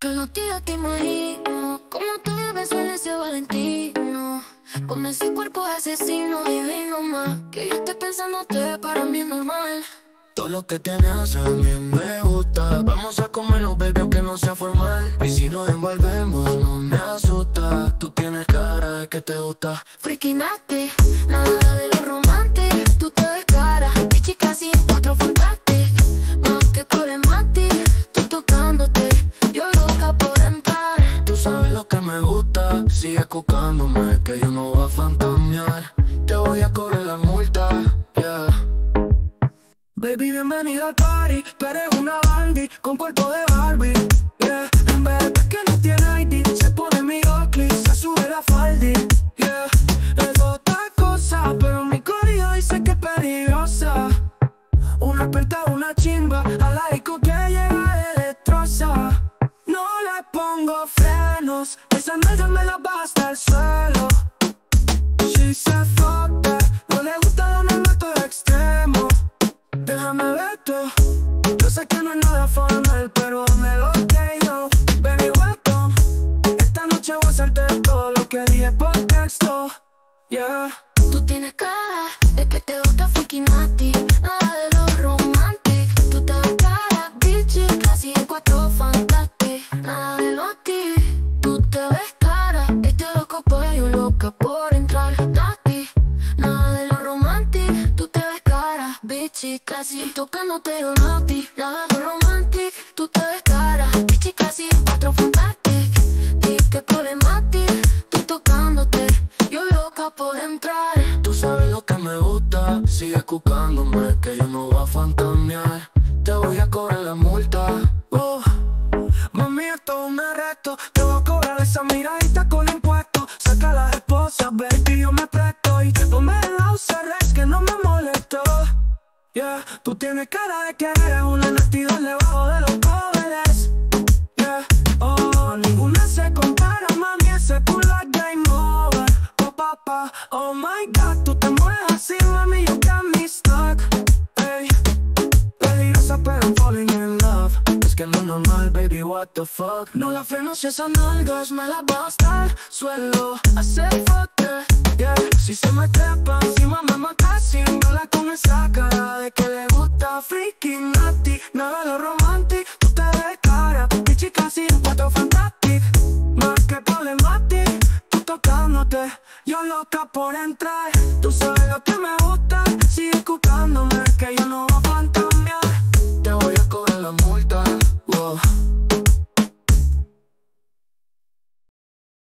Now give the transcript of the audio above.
Todos los días te imagino cómo te beso en ese Valentino, con ese cuerpo asesino divino más. Que yo esté pensándote para mí es normal. Todo lo que tienes a mí me gusta. Vamos a comernos, baby, aunque no sea formal. Y si nos envolvemos, no me asusta. Tú tienes cara de que te gusta. Freaky nasty, nada de lo romántico. Tú te ves cara, bichi casi otro fantastic. Más que problemático, tú tocándote, yo loca por entrar. Tú sabes lo que me gusta. Sigue cucándome, que yo no voy a fantamear. Te voy a cobrar la multa, yeah. Baby, bienvenida al party. Tú eres una Barbie con cuerpo de Barbie, yeah. En vez de que no tiene ID, se pone mi Oakley, se sube la faldi, yeah. Es otra cosa, pero mi corillo dice que es peligrosa. Una experta, una chimba, a la disco que llega de destroza. No le pongo frenos, esa nalga me la baja hasta el suelo. She said fuck that, no le gusta donde meto de extremo. Déjame verte, yo sé que no es nada formal, pero me lo creo. Baby, welcome, esta noche voy a hacerte todo lo que dije por texto, yeah. Tú tienes cara de que te gusta freaky nasty, nada de lo romántico. Tú te ves cara, bitchy, casi de cuatro fantastic. Nada de lo ti, tú te ves cara, este loco pues yo loca por entrar. Nasty, nada de lo romántico. Tú te ves cara, bitchy, casi tocándote yo naughty. Nada de lo romántico. Tú te ves cara, bitchy, casi cuatro fantastic. Di que problemático, tú tocándote, yo loca por entrar. Tú sabes lo que me gusta. Sigue cucándome, que yo no voy a fantamear. Te voy a cobrar la multa, oh. Mami, esto es un arresto. Te voy a cobrar esa miradita con impuestos. Saca a las esposas, baby, yo me presto. Y no me la uses, que no me molesto, yeah. Tú tienes cara de que eres una nastidad debajo de los covers, yeah. Oh, ninguna se compara, mami, ese culo es game over. Oh, papá, oh my God, tú te mueves así, mami, you got me stuck, ey. Peligrosa pero I'm falling in love. Es que no es normal, baby, what the fuck. No la freno si esas nalgas me las va a estar. Suelo hacer fuck that, yeah. Si se me trepa encima me mata sin verla con esa cara de que le gusta freaky nasty. Nada de lo romántico, tú te ves cara, bichi casi cuatro fantastic. Más que problemático, tú tocándote, yo loca por entrar. Tú sabes lo que me gusta.